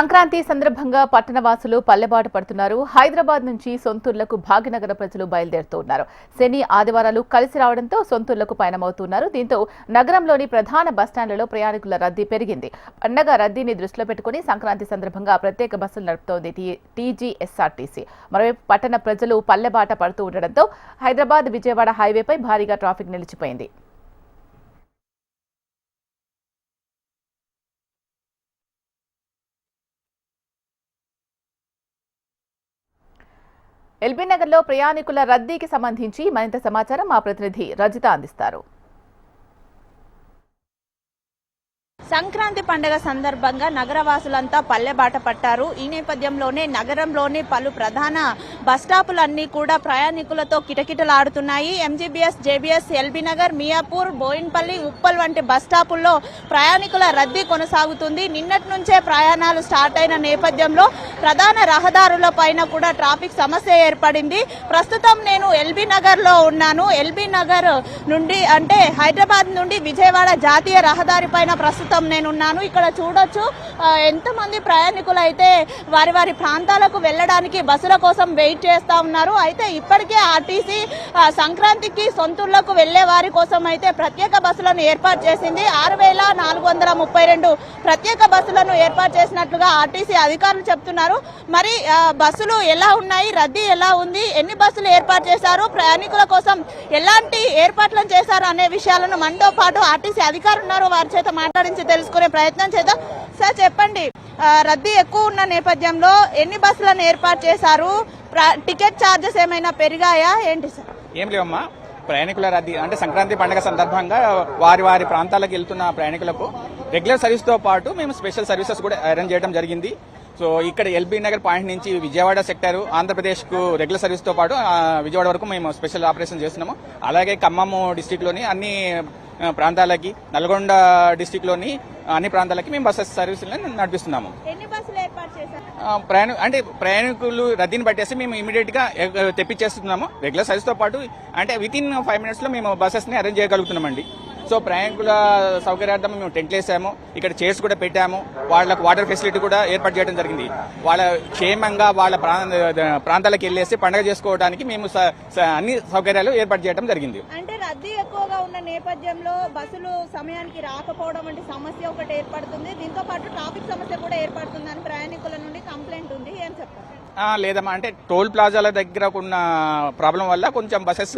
సంక్రాంతి సందర్భంగా పట్టణవాసులు పల్లెబాటు పడుతున్నారు. హైదరాబాద్ నుంచి సొంతూర్లకు భాగ్యనగర ప్రజలు బయలుదేరుతున్నారు. శని ఆదివారాలు కలిసి రావడంతో సొంతూర్లకు పయనమవుతున్నారు. దీంతో నగరంలోని ప్రధాన బస్టాండ్లలో ప్రయాణికుల రద్దీ పెరిగింది. పండగ రద్దీని దృష్టిలో పెట్టుకుని సంక్రాంతి సందర్భంగా ప్రత్యేక బస్సులు నడుపుతోంది టీజీఎస్ఆర్టీసీ. మరోవైపు పట్టణ ప్రజలు పల్లెబాట పడుతూ ఉండడంతో హైదరాబాద్ విజయవాడ హైవేపై భారీగా ట్రాఫిక్ నిలిచిపోయింది. ఎల్బీ నగర్లో ప్రయాణికుల రద్దీకి సంబంధించి మరింత సమాచారం మా ప్రతినిధి రజిత అందిస్తారు. సంక్రాంతి పండుగ సందర్భంగా నగరవాసులంతా పల్లెబాట పట్టారు. ఈ నేపథ్యంలోనే నగరంలోని పలు ప్రధాన బస్టాపులన్నీ కూడా ప్రయాణికులతో కిటకిటలాడుతున్నాయి. ఎంజీబీఎస్, జేబీఎస్, ఎల్బీ నగర్, మియాపూర్, బోయిన్పల్లి, ఉప్పల్ వంటి బస్టాపుల్లో ప్రయాణికుల రద్దీ కొనసాగుతుంది. నిన్నటి నుంచే ప్రయాణాలు స్టార్ట్ అయిన నేపథ్యంలో ప్రధాన రహదారుల పైన కూడా ట్రాఫిక్ సమస్య ఏర్పడింది. ప్రస్తుతం నేను ఎల్బీ నగర్ లో ఉన్నాను. ఎల్బీ నగర్ నుండి అంటే హైదరాబాద్ నుండి విజయవాడ జాతీయ రహదారి పైన ప్రస్తుతం నేనున్నాను. ఇక్కడ చూడొచ్చు ఎంతమంది ప్రయాణికులు అయితే వారి వారి ప్రాంతాలకు వెళ్ళడానికి బస్సుల కోసం వెయిట్ చేస్తా ఉన్నారు. అయితే ఇప్పటికే ఆర్టీసీ సంక్రాంతికి సొంతూర్లకు వెళ్లే వారి కోసం అయితే ప్రత్యేక బస్సులను ఏర్పాటు చేసింది. 6432 ప్రత్యేక బస్సులను ఏర్పాటు చేసినట్లుగా ఆర్టీసీ అధికారులు చెప్తున్నారు. మరి బస్సులు ఎలా ఉన్నాయి, రద్దీ ఎలా ఉంది, ఎన్ని బస్సులు ఏర్పాటు చేశారు, ప్రయాణికుల కోసం ఎలాంటి ఏర్పాట్లను చేశారు అనే విషయాలను మనతో పాటు ఆర్టీసీ అధికారులు ఉన్నారు, వారి చేత మాట్లాడించి తెలుసుకునే ప్రయత్నం చేద్దాం. సార్ చెప్పండి, రద్దీ ఎక్కువ ఉన్న నేపథ్యంలో ఎన్ని బస్సులను ఏర్పాటు చేశారు, టికెట్ ఛార్జెస్ ఏమైనా పెరిగాయా ఏంటి సార్? ఏం లేవమ్మా, ప్రయాణికుల రద్దీ అంటే సంక్రాంతి పండుగ సందర్భంగా వారి వారి ప్రాంతాలకు వెళ్తున్న ప్రయాణికులకు రెగ్యులర్ సర్వీస్ తో పాటు మేము స్పెషల్ సర్వీసెస్ కూడా అరేంజ్ చేయడం జరిగింది. సో ఇక్కడ ఎల్బీ నగర్ పాయింట్ నుంచి విజయవాడ సెక్టర్ ఆంధ్రప్రదేశ్ కు రెగ్యులర్ సర్వీస్ తో పాటు విజయవాడ వరకు మేము స్పెషల్ ఆపరేషన్ చేస్తున్నాము. అలాగే ఖమ్మం డిస్టిక్ లోని అన్ని ప్రాంతాలకి, నల్గొండ డిస్టిక్ లోని అన్ని ప్రాంతాలకి మేము బస్సెస్ సర్వీసులను నడిపిస్తున్నాము. ప్రయాణికులు రద్దీని బట్టేసి మేము ఇమీడియట్ గా తెప్పించేస్తున్నాము. రెగ్యులర్ సర్వీస్ తో పాటు అంటే వితిన్ 5 minutes లో మేము బస్సెస్ ని అరేంజ్ చేయగలుగుతున్నామండి. సో ప్రయాణికుల సౌకర్యార్థం మేము టెంట్లు వేసాము, ఇక్కడ చైర్స్ కూడా పెట్టాము, వాళ్ళకు వాటర్ ఫెసిలిటీ కూడా ఏర్పాటు చేయడం జరిగింది. వాళ్ళ క్షేమంగా వాళ్ళ ప్రాంతాలకు వెళ్ళేసి పండుగ చేసుకోవడానికి మేము అన్ని సౌకర్యాలు ఏర్పాటు చేయడం జరిగింది. అంటే రద్దీ ఎక్కువగా ఉన్న నేపథ్యంలో బస్సులు సమయానికి రాకపోవడం వంటి సమస్య ఒకటి ఏర్పడుతుంది. దీంతో పాటు ట్రాఫిక్ సమస్య కూడా ఏర్పడుతుందని ప్రయాణికుల నుండి కంప్లైంట్ ఉంది. ఏం చెప్తారు? లేదమ్మా, అంటే టోల్ ప్లాజాల దగ్గర ఉన్న ప్రాబ్లం వల్ల కొంచెం బస్సెస్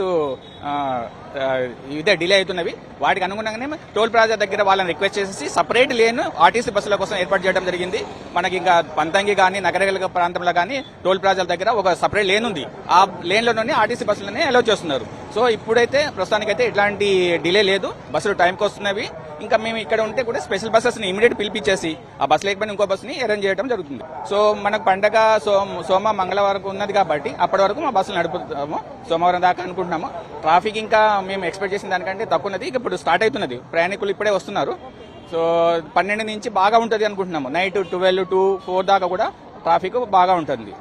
ఇదే డిలే అవుతున్నవి. వాటికి అనుగుణంగానే టోల్ ప్లాజా దగ్గర వాళ్ళని రిక్వెస్ట్ చేసి సపరేట్ లేన్ ఆర్టీసీ బస్సుల కోసం ఏర్పాటు చేయడం జరిగింది. మనకి ఇంకా పంతంగి కానీ నగరగల ప్రాంతంలో కానీ టోల్ ప్లాజాల దగ్గర ఒక సపరేట్ లేన్ ఉంది. ఆ లేన్ లోనే ఆర్టీసీ బస్సులని అలౌ చేస్తున్నారు. సో ఇప్పుడైతే ప్రస్తుతానికైతే ఎట్లాంటి డిలే లేదు, బస్సులు టైంకి వస్తున్నవి. ఇంకా మేము ఇక్కడ ఉంటే కూడా స్పెషల్ బస్సెస్ ని ఇమీడియట్ పిలిపించేసి ఆ బస్సు లేకపోయినా ఇంకో బస్సుని అరేంజ్ చేయడం జరుగుతుంది. సో మనకు పండగ సోమ మంగళవారం ఉన్నది కాబట్టి అప్పటి వరకు మా బస్సులు నడుపుతాము. సోమవారం దాకా అనుకుంటున్నాము. ట్రాఫిక్ ఇంకా మేము ఎక్స్పెక్ట్ చేసిన దానికంటే తక్కువ ఉన్నది. ఇప్పుడు స్టార్ట్ అవుతున్నది, ప్రయాణికులు ఇప్పుడే వస్తున్నారు. సో 12 నుంచి బాగా ఉంటుంది అనుకుంటున్నాము. నైట్ 12 to 4 దాకా కూడా ట్రాఫిక్ బాగా ఉంటుంది.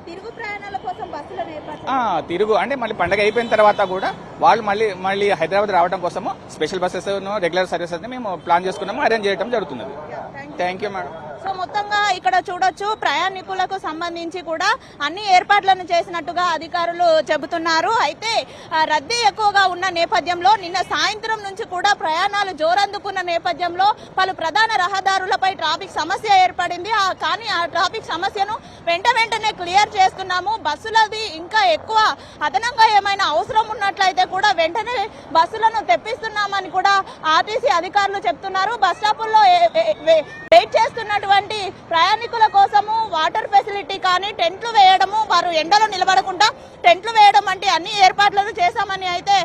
తిరుగు అంటే మళ్ళీ పండగ అయిపోయిన తర్వాత కూడా వాళ్ళు మళ్ళీ హైదరాబాద్ రావడం కోసము స్పెషల్ బస్సెస్ రెగ్యులర్ సర్వీసెస్ మేము ప్లాన్ చేసుకున్నాము, అరేంజ్ చేయడం జరుగుతున్నది. Thank you madam. సో మొత్తంగా ఇక్కడ చూడొచ్చు, ప్రయాణికులకు సంబంధించి కూడా అన్ని ఏర్పాట్లను చేసినట్టుగా అధికారులు చెబుతున్నారు. అయితే రద్దీ ఎక్కువగా ఉన్న నేపథ్యంలో నిన్న సాయంత్రం నుంచి కూడా ప్రయాణాలు జోరందుకున్న నేపథ్యంలో పలు ప్రధాన రహదారులపై ట్రాఫిక్ సమస్య ఏర్పడింది. కానీ ఆ ట్రాఫిక్ సమస్యను వెంటనే క్లియర్ చేస్తున్నాము. బస్సులది ఇంకా ఎక్కువ అదనంగా ఏమైనా అవసరం ఉన్నట్లయితే కూడా వెంటనే బస్సులను తెప్పిస్తున్నామని కూడా ఆర్టీసీ అధికారులు చెప్తున్నారు. బస్ స్టాపుల్లో వెయిట్ చేస్తున్నటువంటి ప్రయాణికుల కోసము వాటర్ ఫెసిలిటీ కానీ టెంట్లు వేయడము, వారు ఎండలో నిలబడకుండా టెంట్లు వేయడం వంటి అన్ని ఏర్పాట్లను చేశామని అయితే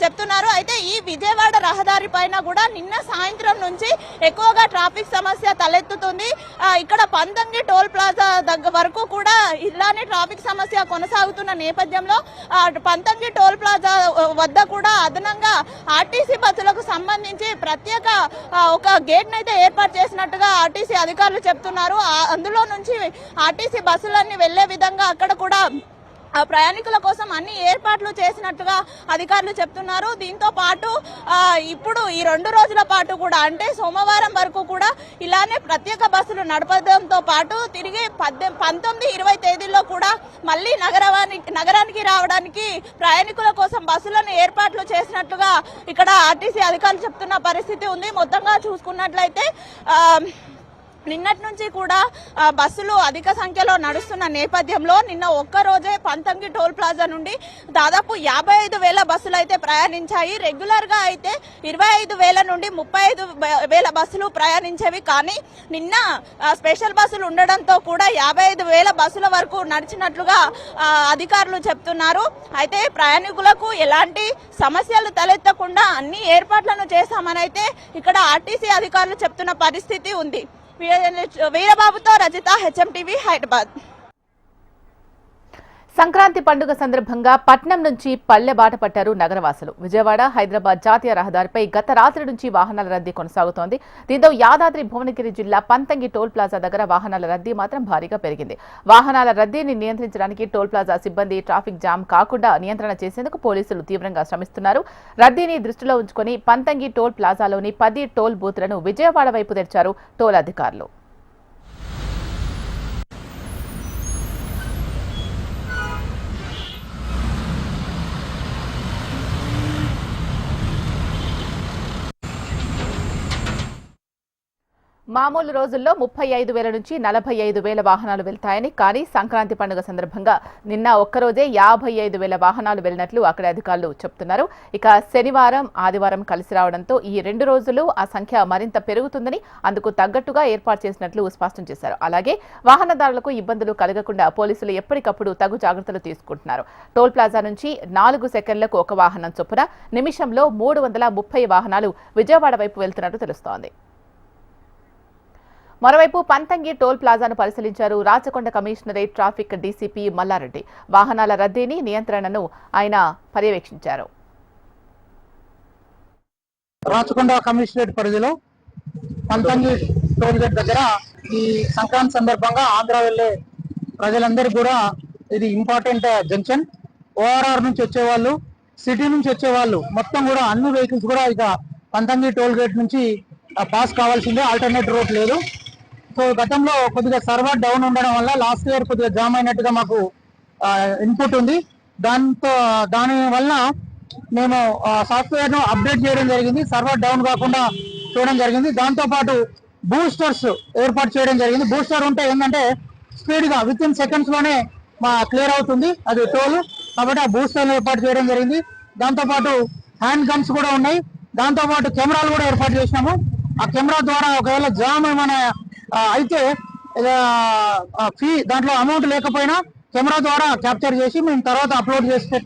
చెప్తున్నారు. అయితే ఈ విజయవాడ రహదారి పైన కూడా నిన్న సాయంత్రం నుంచి ఎక్కువగా ట్రాఫిక్ సమస్య తలెత్తుతుంది. ఇక్కడ పంతంగి టోల్ ప్లాజా దగ్గర వరకు కూడా ఇలానే ట్రాఫిక్ సమస్య కొనసాగుతున్న నేపథ్యంలో పంతంగి టోల్ ప్లాజా వద్ద కూడా అదనంగా ఆర్టీసీ బస్సులకు సంబంధించి ప్రత్యేక ఒక గేట్ నైతే ఏర్పాటు చేసినట్టుగా ఆర్టీసీ అధికారులు చెప్తున్నారు. అందులో నుంచి ఆర్టీసీ బస్సులన్నీ వెళ్లే విధంగా అక్కడ కూడా ప్రయాణికుల కోసం అన్ని ఏర్పాట్లు చేసినట్టుగా అధికారులు చెప్తున్నారు. దీంతో పాటు ఇప్పుడు ఈ 2 రోజుల పాటు కూడా అంటే సోమవారం వరకు కూడా ఇలానే ప్రత్యేక బస్సులు నడపడంతో పాటు తిరిగి 19, 20 తేదీల్లో కూడా మళ్ళీ నగరానికి రావడానికి ప్రయాణికుల కోసం బస్సులను ఏర్పాట్లు చేసినట్లుగా ఇక్కడ ఆర్టీసీ అధికారులు చెప్తున్న పరిస్థితి ఉంది. మొత్తంగా చూసుకున్నట్లయితే నిన్నటి నుంచి కూడా బస్సులు అధిక సంఖ్యలో నడుస్తున్న నేపథ్యంలో నిన్న ఒక్కరోజే పంతంగి టోల్ ప్లాజా నుండి దాదాపు 55,000 బస్సులు అయితే ప్రయాణించాయి. రెగ్యులర్ గా అయితే 25,000 నుండి 35,000 బస్సులు ప్రయాణించేవి. కానీ నిన్న స్పెషల్ బస్సులు ఉండడంతో కూడా 55,000 బస్సుల వరకు నడిచినట్లుగా అధికారులు చెప్తున్నారు. అయితే ప్రయాణికులకు ఎలాంటి సమస్యలు తలెత్తకుండా అన్ని ఏర్పాట్లను చేశామని అయితే ఇక్కడ ఆర్టీసీ అధికారులు చెప్తున్న పరిస్థితి ఉంది. వీరబాబుతో రజిత, హెచ్ఎంటీవీ, హైదరాబాద్. సంక్రాంతి పండుగ సందర్భంగా పట్నం నుంచి పల్లె బాట పట్టారు నగరవాసులు. విజయవాడ, హైదరాబాద్ జాతీయ రహదారిపై గత రాత్రి నుంచి వాహనాల రద్దీ కొనసాగుతోంది. దీంతో యాదాద్రి భువనగిరి జిల్లా పంతంగి టోల్ ప్లాజా దగ్గర వాహనాల రద్దీ మాత్రం భారీగా పెరిగింది. వాహనాల రద్దీని నియంత్రించడానికి టోల్ ప్లాజా సిబ్బంది ట్రాఫిక్ జామ్ కాకుండా నియంత్రణ చేసేందుకు పోలీసులు తీవ్రంగా శ్రమిస్తున్నారు. రద్దీని దృష్టిలో ఉంచుకొని పంతంగి టోల్ ప్లాజాలోని 10 టోల్ బూత్లను విజయవాడ వైపు తెరిచారు టోల్ అధికారులు. మామూలు రోజుల్లో 35,000 నుంచి 45,000 వాహనాలు వెళ్తాయని, కానీ సంక్రాంతి పండుగ సందర్భంగా నిన్న ఒక్కరోజే 55,000 వాహనాలు వెళ్లినట్లు అక్కడి అధికారులు చెబుతున్నారు. ఇక శనివారం, ఆదివారం కలిసి రావడంతో ఈ 2 రోజులు ఆ సంఖ్య మరింత పెరుగుతుందని, అందుకు తగ్గట్టుగా ఏర్పాటు చేసినట్లు స్పష్టం చేశారు. అలాగే వాహనదారులకు ఇబ్బందులు కలగకుండా పోలీసులు ఎప్పటికప్పుడు తగు జాగ్రత్తలు తీసుకుంటున్నారు. టోల్ ప్లాజా నుంచి 4 సెకండ్లకు ఒక వాహనం చొప్పున నిమిషంలో 330 వాహనాలు విజయవాడ వైపు వెళ్తున్నట్టు తెలుస్తోంది. మరోవైపు పంతంగి టోల్ ప్లాజాను పరిశీలించారు Rachakonda commissionerate traffic DCP Mallareddy. వాహనాల రద్దీని, నియంత్రణను ఆయన పర్యవేక్షించారు. రాచకొండ కమిషనరేట్ పరిధిలో పంతంగి టోల్ గేట్ దగ్గర ఈ సంక్రాంతి సందర్భంగా ఆంధ్ర వెళ్లే ప్రజలందరూ కూడా ఇది ఇంపార్టెంట్ జంక్షన్. ఓఆర్ఆర్ నుంచి వచ్చేవాళ్ళు, సిటీ నుంచి వచ్చేవాళ్ళు మొత్తం కూడా అన్ని వెహికల్స్ కూడా ఇక పంతంగి టోల్ గేట్ నుంచి పాస్ కావాల్సిందే, ఆల్టర్నేట్ రూట్ లేదు. సో గతంలో కొద్దిగా సర్వర్ డౌన్ ఉండడం వల్ల లాస్ట్ ఇయర్ కొద్దిగా జామ్ అయినట్టుగా మాకు ఇన్పుట్ ఉంది. దాని వల్ల మేము సాఫ్ట్వేర్ ను అప్డేట్ చేయడం జరిగింది, సర్వర్ డౌన్ కాకుండా చేయడం జరిగింది. దాంతో పాటు బూస్టర్స్ ఏర్పాటు చేయడం జరిగింది. బూస్టర్ ఉంటే ఏంటంటే స్పీడ్ గా విత్ ఇన్ సెకండ్స్ లోనే క్లియర్ అవుతుంది అది టోల్, కాబట్టి ఆ బూస్టర్ ఏర్పాటు చేయడం జరిగింది. దాంతో పాటు హ్యాండ్ గన్స్ కూడా ఉన్నాయి. దాంతో పాటు కెమెరాలు కూడా ఏర్పాటు చేసినాము. ఆ కెమెరా ద్వారా ఒకవేళ జామ్ ఏమైనా అయితే ఫీ దాంట్లో అమౌంట్ లేకపోయినా కెమెరా ద్వారా క్యాప్చర్ చేసి మేము తర్వాత అప్లోడ్ చేసి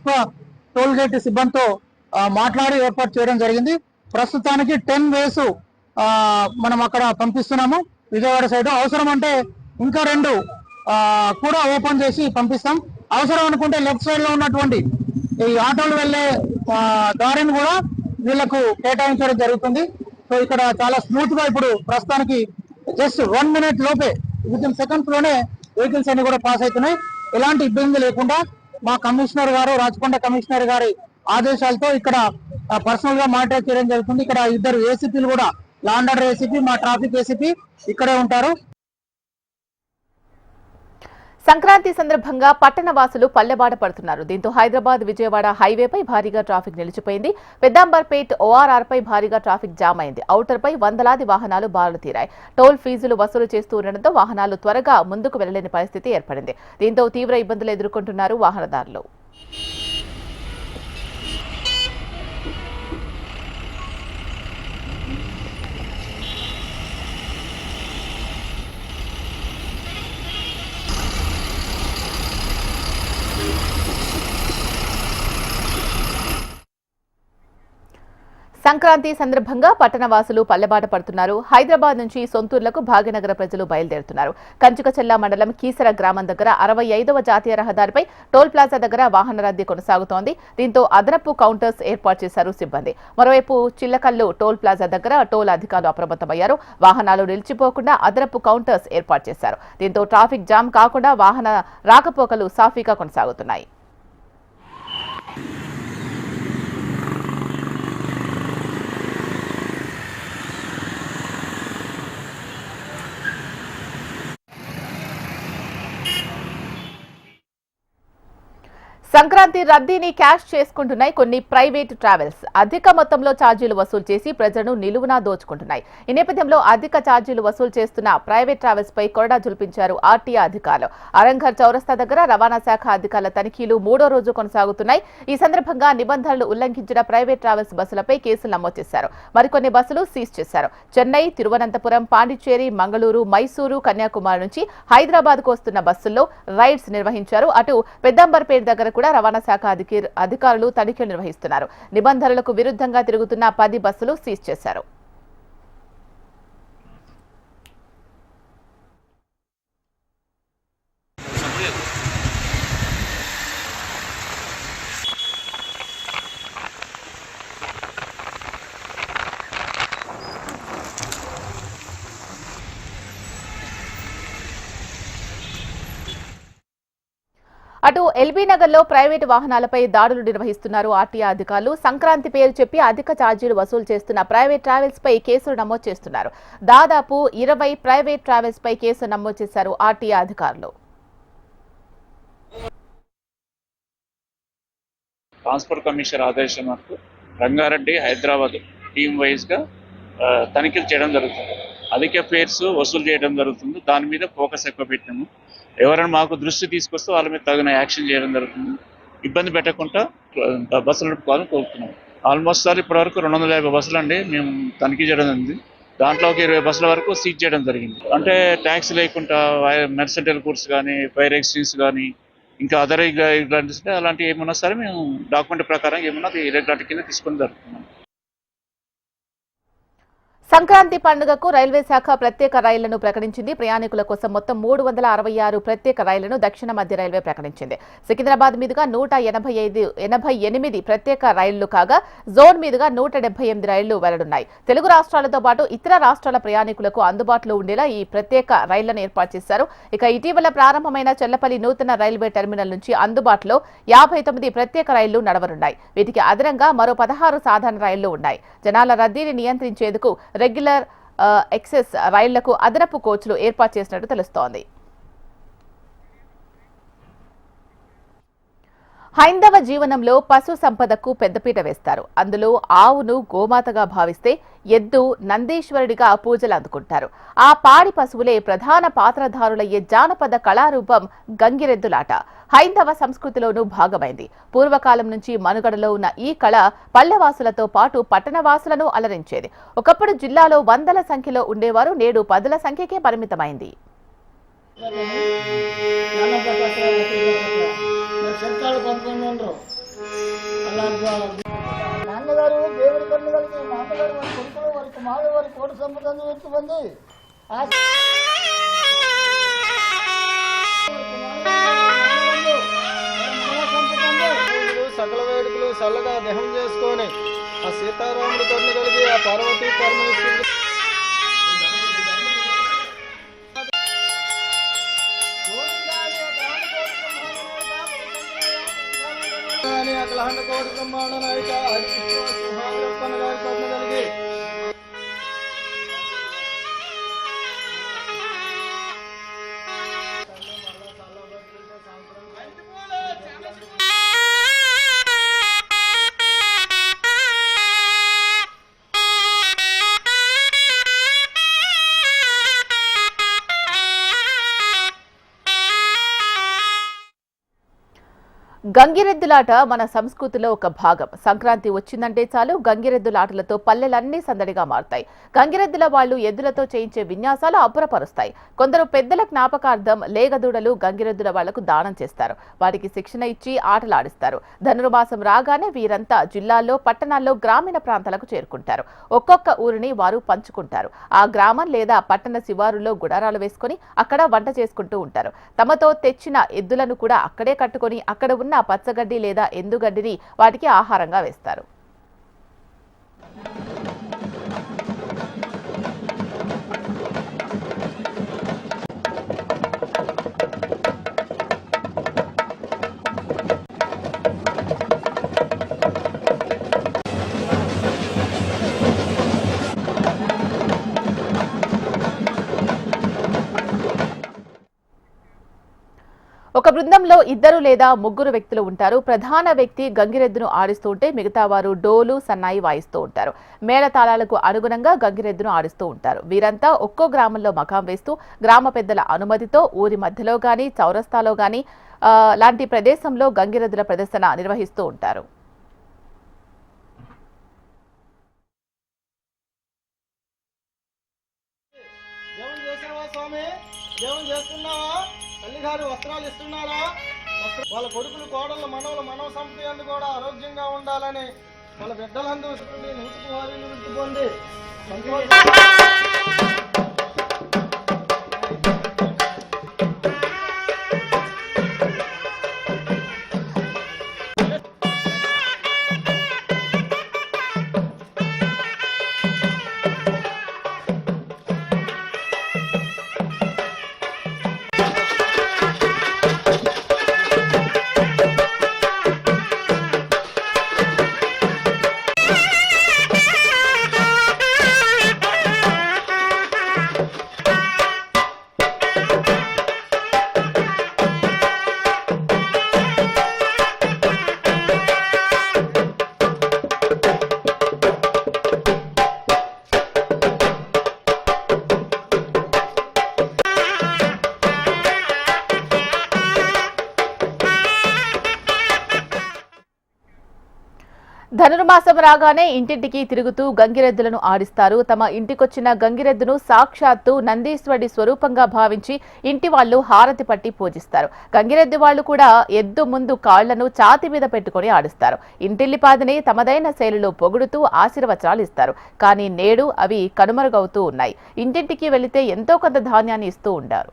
టోల్ గేట్ సిబ్బందితో మాట్లాడి ఏర్పాటు చేయడం జరిగింది. ప్రస్తుతానికి 10 వేస్ మనం అక్కడ పంపిస్తున్నాము విజయవాడ సైడ్. అవసరం అంటే ఇంకా 2 కూడా ఓపెన్ చేసి పంపిస్తాం. అవసరం అనుకుంటే లెఫ్ట్ సైడ్ లో ఉన్నటువంటి ఈ ఆటోలు వెళ్లే దారిని కూడా వీళ్లకు కేటాయించడం జరుగుతుంది. సో ఇక్కడ చాలా స్మూత్ గా ఇప్పుడు ప్రస్తుతానికి జస్ట్ 1 మినిట్ లోపే విత్ ఇన్ సెకండ్స్ లోనే వెహికల్స్ అన్ని కూడా పాస్ అవుతున్నాయి. ఎలాంటి ఇబ్బంది లేకుండా మా కమిషనర్ గారు, రాచకొండ కమిషనర్ గారి ఆదేశాలతో ఇక్కడ పర్సనల్ గా మానిటర్ చేయడం జరుగుతుంది. ఇక్కడ 2 ఏసీపీలు కూడా, లా అండ్ ఆర్డర్ ఏసీపీ, మా ట్రాఫిక్ ఏసీపీ ఇక్కడే ఉంటారు. సంక్రాంతి సందర్భంగా పట్టణ వాసులు పల్లెబాట పడుతున్నారు. దీంతో హైదరాబాద్, విజయవాడ హైవేపై భారీగా ట్రాఫిక్ నిలిచిపోయింది. పెద్దాంబర్పేట్ ఓఆర్ఆర్ పై భారీగా ట్రాఫిక్ జామ్ అయింది. ఔటర్ పై వందలాది వాహనాలు బారులు తీరాయి. టోల్ ఫీజులు వసూలు చేస్తూ ఉండడంతో వాహనాలు త్వరగా ముందుకు వెళ్లలేని పరిస్థితి ఏర్పడింది. దీంతో తీవ్ర ఇబ్బందులు ఎదుర్కొంటున్నారు వాహనదారులు. సంక్రాంతి సందర్భంగా పట్టణవాసులు పల్లెబాట పడుతున్నారు. హైదరాబాద్ నుంచి సొంతూర్లకు భాగ్యనగర ప్రజలు బయలుదేరుతున్నారు. కంచుకచెల్ల మండలం కీసర గ్రామం దగ్గర 65వ జాతీయ రహదారిపై టోల్ ప్లాజా దగ్గర వాహన రద్దీ కొనసాగుతోంది. దీంతో అదనపు కౌంటర్స్ ఏర్పాటు చేశారు సిబ్బంది. మరోవైపు చిల్లకల్లు టోల్ ప్లాజా దగ్గర టోల్ అధికారులు అప్రమత్తమయ్యారు. వాహనాలు నిలిచిపోకుండా అదనపు కౌంటర్స్ ఏర్పాటు చేశారు. దీంతో ట్రాఫిక్ జామ్ కాకుండా వాహన రాకపోకలు సాఫీగా కొనసాగుతున్నాయి. సంక్రాంతి రద్దీని క్యాష్ చేసుకుంటున్నాయి కొన్ని ప్రైవేట్ ట్రావెల్స్. అధిక మొత్తంలో ఛార్జీలు వసూలు చేసి ప్రజలను నిలువునా దోచుకుంటున్నాయి. ఈ నేపథ్యంలో అధిక ఛార్జీలు వసూలు చేస్తున్న ప్రైవేట్ ట్రావెల్స్ పై కొరడా జుల్పించారు ఆర్టీఏ అధికారులు. అరంఘర్ చౌరస్తా దగ్గర రవాణా శాఖ అధికారుల తనిఖీలు 3వ రోజు కొనసాగుతున్నాయి. ఈ సందర్భంగా నిబంధనలు ఉల్లంఘించిన ప్రైవేట్ ట్రావెల్స్ బస్సులపై కేసులు నమోదు చేశారు. మరికొన్ని బస్సులు సీజ్ చేశారు. చెన్నై, తిరువనంతపురం, పాండిచ్చేరి, మంగళూరు, మైసూరు, కన్యాకుమారి నుంచి హైదరాబాద్ కు వస్తున్న బస్సుల్లో రైడ్స్ నిర్వహించారు. అటు పెద్దంబర్పేట దగ్గర కూడా రవాణా శాఖ అధికారులు తనిఖీలు నిర్వహిస్తున్నారు. నిబంధనలకు విరుద్ధంగా తిరుగుతున్న 10 బస్సులు సీజ్ చేశారు. అటు ఎల్బీ నగర్ లో ప్రైవేటు వాహనాలపై దాడులు నిర్వహిస్తున్నారు ఆర్టీఏ అధికారులు. సంక్రాంతి పేరు చెప్పి అధిక ఛార్జీలు వసూలు చేస్తున్న ప్రైవేట్ ట్రావెల్స్ పై కేసులు నమోదు చేస్తున్నారు. దాదాపు 20 ప్రైవేట్ ట్రావెల్స్ పై కేసు నమోదు చేశారు ఆర్టీఏ అధికారులు. ట్రాన్స్పోర్ట్ కమిషనర్ ఆదేశం మేరకు రంగారెడ్డి, హైదరాబాద్ టీమ్ వైజ్ గా తనిఖీలు చేయడం జరుగుతుంది. అధిక ఫేర్స్ వసూలు చేయడం జరుగుతుంది. దాని మీద ఫోకస్ ఎక్కువ పెట్టాము. ఎవరైనా మాకు దృష్టి తీసుకొస్తే వాళ్ళ మీద తగిన యాక్షన్ చేయడం జరుగుతుంది. ఇబ్బంది పెట్టకుండా బస్సులు నడుపుకోవాలని కోరుతున్నాం. ఆల్మోస్ట్ ఇప్పటివరకు 250 బస్సులు అండి మేము తనిఖీ చేయడం జరిగింది. దాంట్లో ఒక 20 బస్సుల వరకు సీజ్ చేయడం జరిగింది. అంటే ట్యాక్స్ లేకుండా మెర్సెంటల్ గూడ్స్ కానీ, ఫైర్ ఎక్స్చేంజ్ కానీ, ఇంకా అదర్ ఇలాంటి అలాంటివి ఏమన్నా సరే మేము డాక్యుమెంట్ ప్రకారం ఏమన్నా ఇరెగ్యులారిటీ కింద తీసుకొని జరుగుతున్నాం. సంక్రాంతి పండుగకు రైల్వే శాఖ ప్రత్యేక రైళ్లను ప్రకటించింది. ప్రయాణికుల కోసం మొత్తం 366 ప్రత్యేక రైళ్లను దక్షిణ మధ్య రైల్వే ప్రకటించింది. సికింద్రాబాద్ మీదుగా 188 ప్రత్యేక రైళ్లు కాగా జోన్ మీదుగా 178 రైళ్లు వెళ్లనున్నాయి. తెలుగు రాష్ట్రాలతో పాటు ఇతర రాష్ట్రాల ప్రయాణికులకు అందుబాటులో ఉండేలా ఈ ప్రత్యేక రైళ్లను ఏర్పాటు చేశారు. ఇక ఇటీవల ప్రారంభమైన చెల్లపల్లి నూతన రైల్వే టెర్మినల్ నుంచి అందుబాటులో 59 ప్రత్యేక రైళ్లు నడవనున్నాయి. వీటికి అదనంగా మరో 16 సాధారణ రైళ్లు ఉన్నాయి. జనాల రద్దీని నియంత్రించేందుకు రెగ్యులర్ ఎక్సెస్ రైళ్లకు అదనపు కోచ్లు ఏర్పాటు చేసినట్టు తెలుస్తోంది. హైందవ జీవనంలో పశు సంపదకు పెద్దపీట వేస్తారు. అందులో ఆవును గోమాతగా భావిస్తే ఎద్దు నందీశ్వరుడిగా పూజలు అందుకుంటారు. ఆ పాడి పశువులే ప్రధాన పాత్రధారులయ్యే జానపద కళారూపం గంగిరెద్దులాట హైందవ సంస్కృతిలోనూ భాగమైంది. పూర్వకాలం నుంచి మనుగడలో ఉన్న ఈ కళ పల్లెవాసులతో పాటు పట్టణవాసులను అలరించేది. ఒకప్పుడు జిల్లాలో వందల సంఖ్యలో ఉండేవారు, నేడు 10ల సంఖ్యకే పరిమితమైంది. నాన్నగారు దేవుడి కన్ను కలిగి నాన్నగారు వారి కొడుకులు వారి కుమారుడు వారి కోటి సంపదను వెతుకుంది. సకల వేడుకలు చల్లగా దహం చేసుకొని ఆ సీతారాముడి కన్ను కలిగి ఆ పార్వతీ పరమేశ్వరుడు అఖిలాండ కోటి బ్రహ్మాండ నాయక ఆదిత్యప్పన్న గారి కన్ను కలిగి గంగిరెద్దులాట మన సంస్కృతిలో ఒక భాగం. సంక్రాంతి వచ్చిందంటే చాలు గంగిరెద్దులాటలతో పల్లెలన్నీ సందడిగా మారుతాయి. గంగిరెద్దుల వాళ్ళు ఎద్దులతో చేయించే విన్యాసాలు అబ్బురపరుస్తాయి. కొందరు పెద్దల జ్ఞాపకార్థం లేగదూడలు గంగిరెద్దుల వాళ్లకు దానం చేస్తారు. వాటికి శిక్షణ ఇచ్చి ఆటలాడిస్తారు. ధనుర్మాసం రాగానే వీరంతా జిల్లాల్లో, పట్టణాల్లో, గ్రామీణ ప్రాంతాలకు చేరుకుంటారు. ఒక్కొక్క ఊరిని వారు పంచుకుంటారు. ఆ గ్రామం లేదా పట్టణ శివారులో గుడారాలు వేసుకుని అక్కడ వంట చేసుకుంటూ ఉంటారు. తమతో తెచ్చిన ఎద్దులను కూడా అక్కడే కట్టుకుని అక్కడ ఉన్న పచ్చగడ్డి లేదా ఎండుగడ్డిని వాటికి ఆహారంగా వేస్తారు. ఒక బృందంలో 2 లేదా 3 వ్యక్తులు ఉంటారు. ప్రధాన వ్యక్తి గంగిరెద్దును ఆడిస్తూ ఉంటే మిగతా వారు డోలు, సన్నాయి వాయిస్తూ ఉంటారు. మేళతాళాలకు అనుగుణంగా గంగిరెద్దును ఆడిస్తూ ఉంటారు. వీరంతా ఒక్కో గ్రామంలో మకాం వేస్తూ గ్రామ పెద్దల అనుమతితో ఊరి మధ్యలో గాని, చౌరస్తాలో గాని లాంటి ప్రదేశంలో గంగిరెద్దుల ప్రదర్శన నిర్వహిస్తూ ఉంటారు. తల్లిగారు వస్త్రాలు ఇస్తున్నారా? వాళ్ళ కొడుకులు, కోడళ్ళు, మనవలు, మనవ సంపద కూడా ఆరోగ్యంగా ఉండాలని వాళ్ళ బిడ్డలందరూ నూతుకు వారిని విడిచిపోండి. ధనుర్మాసం రాగానే ఇంటింటికి తిరుగుతూ గంగిరెద్దులను ఆడిస్తారు. తమ ఇంటికొచ్చిన గంగిరెద్దును సాక్షాత్తు నందీశ్వరుడి స్వరూపంగా భావించి ఇంటి వాళ్లు హారతి పట్టి పూజిస్తారు. గంగిరెద్దు వాళ్లు కూడా ఎద్దు ముందు కాళ్లను ఛాతి మీద పెట్టుకుని ఆడిస్తారు. ఇంటిల్లిపాదిని తమదైన శైలిలో పొగుడుతూ ఆశీర్వచనాలు ఇస్తారు. కానీ నేడు అవి కనుమరుగవుతూ ఉన్నాయి. ఇంటింటికి వెళితే ఎంతో కొంత ధాన్యాన్ని ఇస్తూ ఉంటారు.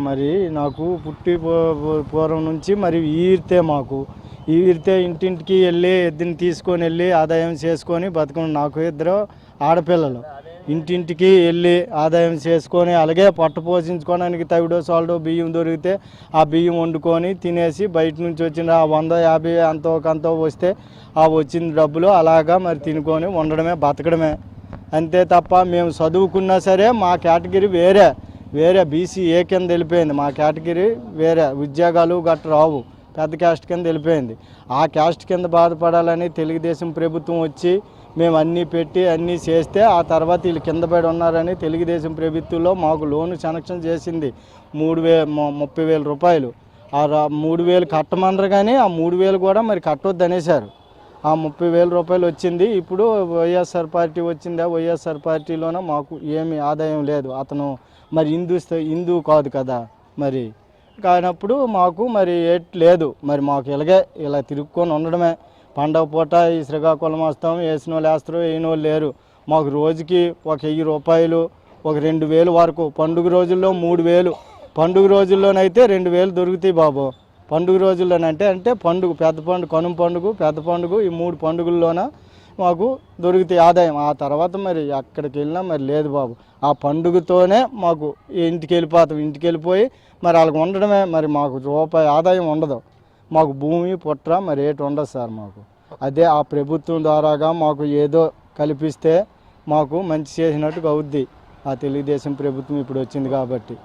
మరి నాకు పుట్టి పూర్వం నుంచి మరి ఈరితే ఇంటింటికి వెళ్ళి ఎద్దుని తీసుకొని వెళ్ళి ఆదాయం చేసుకొని బతుకుని. నాకు 2 ఆడపిల్లలు. ఇంటింటికి వెళ్ళి ఆదాయం చేసుకొని అలాగే పట్టు పోషించుకోవడానికి తవిడో సాల్డో బియ్యం దొరికితే ఆ బియ్యం వండుకొని తినేసి బయట నుంచి వచ్చిన 100-50 అంతో వస్తే ఆ వచ్చిన డబ్బులు అలాగా మరి తినుకొని ఉండడమే, బతకడమే అంతే తప్ప మేము చదువుకున్నా సరే మా కేటగిరీ వేరే BCA కింద వెళ్ళిపోయింది. మా కేటగిరీ వేరే, ఉద్యోగాలు గట్ట రావు, పెద్ద క్యాస్ట్ కింద వెళ్ళిపోయింది. ఆ క్యాస్ట్ కింద బాధపడాలని తెలుగుదేశం ప్రభుత్వం వచ్చి మేము అన్నీ పెట్టి అన్నీ చేస్తే ఆ తర్వాత వీళ్ళు కింద పడి ఉన్నారని తెలుగుదేశం ప్రభుత్వంలో మాకు లోను శాంక్షన్ చేసింది 30,000 రూపాయలు. ఆ 3,000 కట్టమన్నారు కానీ ఆ 3,000 కూడా మరి కట్టొద్దు అనేసారు. ఆ 30,000 రూపాయలు వచ్చింది. ఇప్పుడు వైఎస్ఆర్ పార్టీ వచ్చిందా, వైఎస్ఆర్ పార్టీలోనే మాకు ఏమి ఆదాయం లేదు. అతను మరి హిందూ కాదు కదా, మరి కానప్పుడు మాకు మరి లేదు. మరి మాకు ఇలా తిరుక్కొని ఉండడమే. పండగ పూట ఈ శ్రీకాకుళం వస్తాం, వేసిన వాళ్ళు వేస్తారు, వేయని వాళ్ళు లేరు. మాకు రోజుకి ఒక 1,000 రూపాయలు, ఒక 2,000 వరకు. పండుగ రోజుల్లో 3,000, పండుగ రోజుల్లోనైతే 2,000 దొరుకుతాయి బాబు. పండుగ రోజుల్లోనంటే పండుగ, పెద్ద పండుగ, కనుమ పండుగ, పెద్ద పండుగ, ఈ 3 పండుగల్లోన మాకు దొరుకుతాయి ఆదాయం. ఆ తర్వాత మరి ఎక్కడికి వెళ్ళినా మరి లేదు బాబు. ఆ పండుగతోనే మాకు ఇంటికి వెళ్ళిపోతాం. ఇంటికి వెళ్ళిపోయి మరి వాళ్ళకి ఉండడమే. మరి మాకు రూపాయి ఆదాయం ఉండదు. మాకు భూమి పుట్ర మరి ఏటి ఉండదు సార్ మాకు. అదే ఆ ప్రభుత్వం ద్వారాగా మాకు ఏదో కల్పిస్తే మాకు మంచి చేసినట్టుగా అవుద్ది. ఆ తెలుగుదేశం ప్రభుత్వం ఇప్పుడు వచ్చింది కాబట్టి.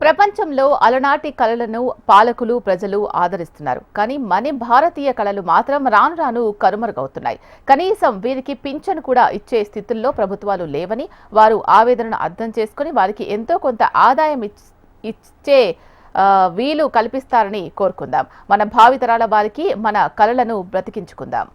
ప్రపంచంలో అలనాటి కళలను పాలకులు ప్రజలు ఆదరిస్తున్నారు. కానీ మన భారతీయ కళలు మాత్రం రాను రాను కనుమరుగవుతున్నాయి. కనీసం వీరికి పింఛను కూడా ఇచ్చే స్థితుల్లో ప్రభుత్వాలు లేవని వారు ఆవేదనను అర్థం చేసుకుని వారికి ఎంతో కొంత ఆదాయం ఇచ్చే వీలు కల్పిస్తారని కోరుకుందాం. మన భావితరాల వారికి మన కళలను బ్రతికించుకుందాం.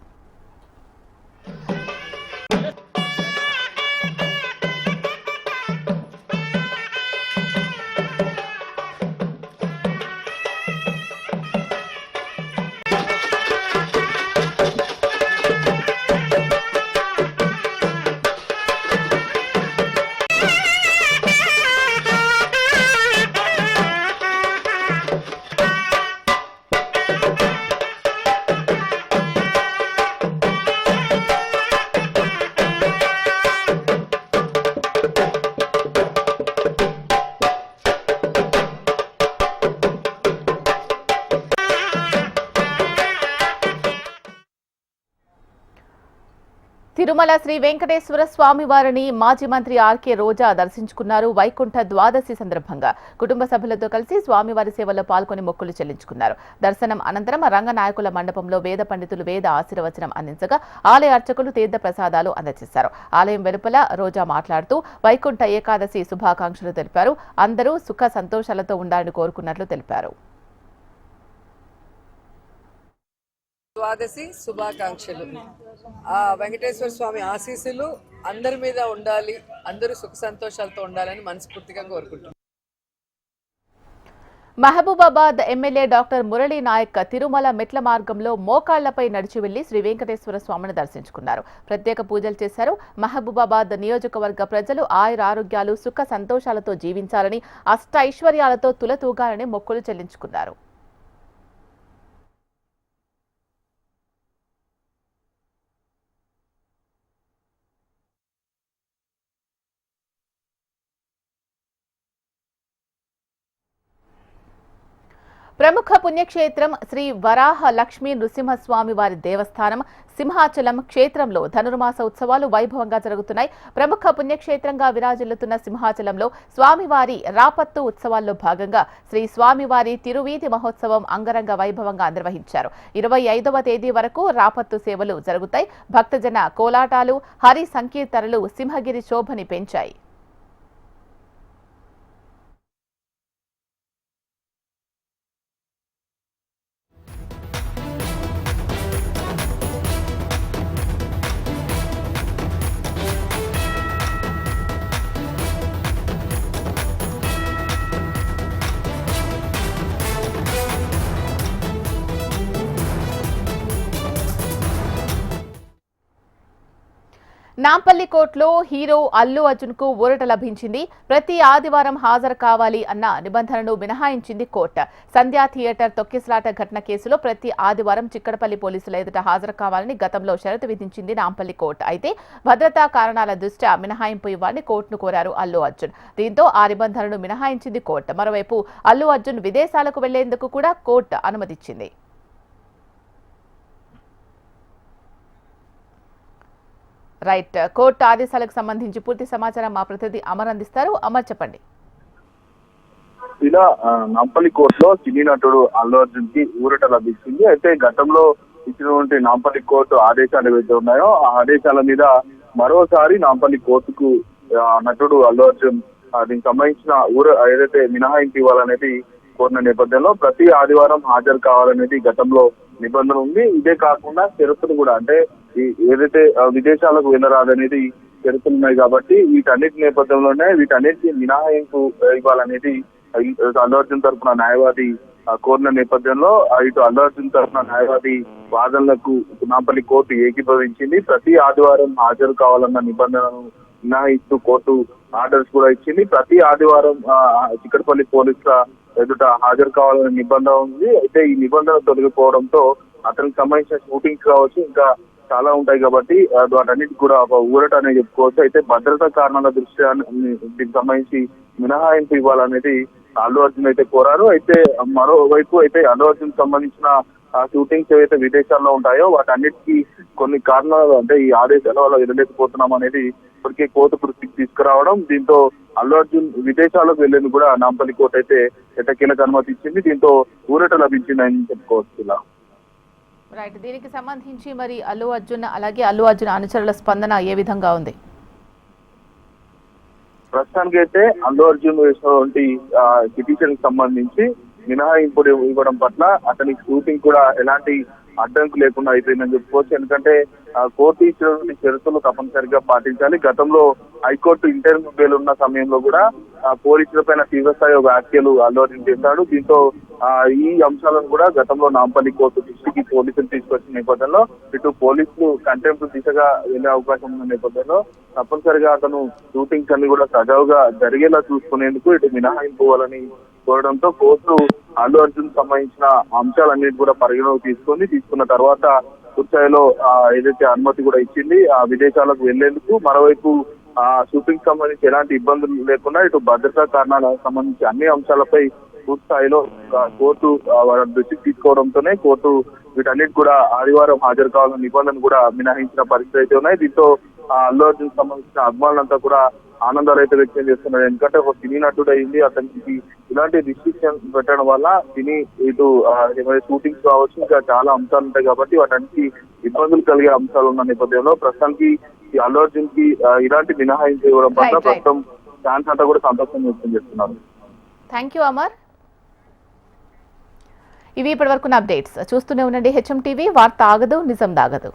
తిరుమల శ్రీ వెంకటేశ్వర స్వామి వారిని మాజీ మంత్రి ఆర్కే రోజా దర్శించుకున్నారు. వైకుంఠ ద్వాదశి సందర్భంగా కుటుంబ సభ్యులతో కలిసి స్వామివారి సేవలో పాల్గొని మొక్కులు చెల్లించుకున్నారు. దర్శనం అనంతరం రంగనాయకుల మండపంలో వేద పండితులు వేద ఆశీర్వచనం అందించగా ఆలయ అర్చకులు తీర్థ ప్రసాదాలు అందజేశారు. ఆలయం వెలుపల రోజా మాట్లాడుతూ వైకుంఠ ఏకాదశి శుభాకాంక్షలు తెలిపారు. అందరూ సుఖ సంతోషాలతో ఉండాలని కోరుకున్నట్లు తెలిపారు. ద్వాదశి శుభాకాంక్షలు. ఆ వెంకటేశ్వర స్వామి ఆశీస్సులు అందరి మీద ఉండాలి, అందరూ సుఖ సంతోషాలతో ఉండాలని మనస్ఫూర్తిగా కోరుకుంటున్నాను. మహబూబాబాద్ ఎమ్మెల్యే డాక్టర్ మురళీ నాయక్ తిరుమల మెట్ల మార్గంలో మోకాళ్లపై నడిచి వెళ్లి శ్రీ వెంకటేశ్వర స్వామిని దర్శించుకున్నారు. ప్రత్యేక పూజలు చేశారు. మహబూబాబాద్ నియోజకవర్గ ప్రజలు ఆయురారోగ్యాలు సుఖ సంతోషాలతో జీవించాలని అష్టైశ్వర్యాలతో తులతూగాలని మొక్కులు చెల్లించుకున్నారు. ప్రముఖ పుణ్యక్షేత్రం శ్రీ వరాహ లక్ష్మీ నృసింహస్వామి వారి దేవస్థానం సింహాచలం క్షేత్రంలో ధనుర్మాస ఉత్సవాలు వైభవంగా జరుగుతున్నాయి. ప్రముఖ పుణ్యక్షేత్రంగా విరాజిల్లుతున్న సింహాచలంలో స్వామివారి రాపత్తు ఉత్సవాల్లో భాగంగా శ్రీ స్వామివారి తిరువీధి మహోత్సవం అంగరంగ వైభవంగా నిర్వహించారు. 25వ తేదీ వరకు రాపత్తు సేవలు జరుగుతాయి. భక్తజన కోలాటాలు, హరి సంకీర్తనలు సింహగిరి శోభని పెంచాయి. నాంపల్లి కోర్టులో హీరో అల్లు అర్జున్ కు ఊరట లభించింది. ప్రతి ఆదివారం హాజరు కావాలి అన్న నిబంధనను మినహాయించింది కోర్టు. సంధ్యా థియేటర్ తొక్కిసలాట ఘటన కేసులో ప్రతి ఆదివారం చిక్కడపల్లి పోలీసుల ఎదుట హాజరు కావాలని గతంలో షరతు విధించింది నాంపల్లి కోర్టు. అయితే భద్రతా కారణాల దృష్ట్యా మినహాయింపు ఇవ్వాలని కోర్టును కోరారు అల్లు అర్జున్. దీంతో ఆ నిబంధనను మినహాయించింది కోర్టు. మరోవైపు అల్లు అర్జున్ విదేశాలకు వెళ్లేందుకు కూడా కోర్టు అనుమతిచ్చింది. రైట్, కోర్టు ఆదేశాలకు సంబంధించి పూర్తి సమాచారం మా ప్రతినిధి అమర్ అందిస్తారు. అమర్, చెప్పండి. ఇలా నాంపల్లి కోర్టులో సినీ నటుడు అల్లు అర్జున్ కి ఊరట లభిస్తుంది. అయితే గతంలో ఇచ్చినటువంటి నాంపల్లి కోర్టు ఆదేశాలు ఏవైతే ఉన్నాయో ఆ ఆదేశాల మీద మరోసారి నాంపల్లి కోర్టుకు నటుడు అల్లు అర్జున్ దీనికి సంబంధించిన ఏదైతే మినహాయింపు ఇవ్వాలనేది కోరిన నేపథ్యంలో ప్రతి ఆదివారం హాజరు కావాలనేది గతంలో నిబంధన ఉంది. ఇదే కాకుండా షరతులు కూడా, అంటే ఏదైతే విదేశాలకు వెళ్ళరాదనేది షరతులు ఉన్నాయి కాబట్టి వీటన్నిటి నేపథ్యంలోనే వీటన్నిటికీ మినహాయింపు ఇవ్వాలనేది అల్లు అర్జున్ తరఫున న్యాయవాది కోరిన నేపథ్యంలో ఇటు అల్లు అర్జున్ తరఫున న్యాయవాది వాదనలకు నాంపల్లి కోర్టు ఏకీభవించింది. ప్రతి ఆదివారం హాజరు కావాలన్న నిబంధనను మినహాయిస్తూ కోర్టు ఆర్డర్స్ కూడా ఇచ్చింది. ప్రతి ఆదివారం చిక్కడపల్లి పోలీసుల ఎదుట హాజరు కావాలనే నిబంధన ఉంది. అయితే ఈ నిబంధన తొలగిపోవడంతో అతనికి సంబంధించిన షూటింగ్స్ కావచ్చు, ఇంకా చాలా ఉంటాయి కాబట్టి వాటన్నిటి కూడా ఒక ఊరట అనేది చెప్పుకోవచ్చు. అయితే భద్రతా కారణాల దృష్ట్యా దీనికి సంబంధించి మినహాయింపు ఇవ్వాలనేది అల్లు అర్జున్ అయితే కోరారు. అయితే మరోవైపు అయితే అల్లు అర్జున్ సంబంధించిన షూటింగ్స్ ఏవైతే విదేశాల్లో ఉంటాయో వాటన్నిటికీ కొన్ని కారణాలు, అంటే ఈ ఆదేశాల వల్ల వెళ్ళలేకపోతున్నాం అనేది ఇప్పటికే కోర్టు దృష్టికి తీసుకురావడం, దీంతో అల్లు అర్జున్ విదేశాలకు వెళ్లేందుకు కూడా నాంపల్లి కోర్టు అయితే ఎట్టకేలకు అనుమతి ఇచ్చింది. దీంతో ఊరట లభించిందని చెప్పుకోవచ్చు. ఇలా రైట్, దీనికి సంబంధించి మరి అల్లు అర్జున్ అలాగే అల్లు అర్జున్ అనుచరుల స్పందన ఏ విధంగా ఉంది? ప్రస్తుతానికైతే అల్లు అర్జున్ వేసినటువంటి పిటిషన్ కి సంబంధించి మినహాయింపు ఇవ్వడం పట్ల అతనికి షూటింగ్ కూడా ఎలాంటి అడ్డంకు లేకుండా అయిపోయిందని చెప్పుకోవచ్చు. ఎందుకంటే కోర్టు ఇచ్చినటువంటి షరతులు తప్పనిసరిగా పాటించాలి. గతంలో హైకోర్టు ఇంటర్వ్యూ బెయిల్ ఉన్న సమయంలో కూడా పోలీసుల పైన తీవ్రస్థాయి వ్యాఖ్యలు అల్లు అర్జున్ చేశాడు. దీంతో ఈ అంశాలను కూడా గతంలో నాంపల్లి కోర్టు దృష్టికి పోలీసులు తీసుకొచ్చిన నేపథ్యంలో ఇటు పోలీసులు కంటెంప్ట్ దిశగా వెళ్లే అవకాశం ఉన్న నేపథ్యంలో తప్పనిసరిగా అతను షూటింగ్స్ అన్ని కూడా సజావుగా జరిగేలా చూసుకునేందుకు ఇటు మినహాయింపు ఇవ్వాలని కోరడంతో కోర్టు అల్లు అర్జున్ సంబంధించిన అంశాలన్నిటి కూడా పరిగణలోకి తీసుకున్న తర్వాత పూర్తిస్థాయిలో ఏదైతే అనుమతి కూడా ఇచ్చింది ఆ విదేశాలకు వెళ్లేందుకు. మరోవైపు షూటింగ్ సంబంధించి ఎలాంటి ఇబ్బందులు లేకుండా ఇటు భద్రతా కారణాలకు సంబంధించి అన్ని అంశాలపై పూర్తి స్థాయిలో కోర్టు దృష్టికి తీసుకోవడంతోనే కోర్టు వీటన్నిటి కూడా ఆదివారం హాజరు కావాలన్న నిబంధన కూడా మినహాయించిన పరిస్థితి అయితే ఉన్నాయి. దీంతో అల్లు అర్జున్ సంబంధించిన అభిమానులంతా కూడా ఆనందాలు అయితే వ్యక్తం చేస్తున్నారు. ఎందుకంటే ఒక సినీ నటుడు అయింది, అతనికి ఇలాంటి రిస్ట్రిక్షన్ పెట్టడం వల్ల సినీ ఇటు షూటింగ్స్ కావచ్చు ఇంకా చాలా అంశాలు ఉంటాయి కాబట్టి వాటన్నిటి ఇబ్బందులు కలిగే అంశాలు ఉన్న నేపథ్యంలో ప్రస్తుతానికి ఈ అల్లు అర్జున్ కి ఇలాంటి మినహాయింపు ఇవ్వడం పట్ల ప్రస్తుతం ఫ్యాన్స్ అంతా కూడా సంతోషం వ్యక్తం చేస్తున్నారు. Thank you Amar. ఇవి ఇప్పటివరకు అప్డేట్స్. చూస్తూనే ఉండండి హెచ్ఎం టీవీ, వార్త ఆగదు నిజం దాగదు.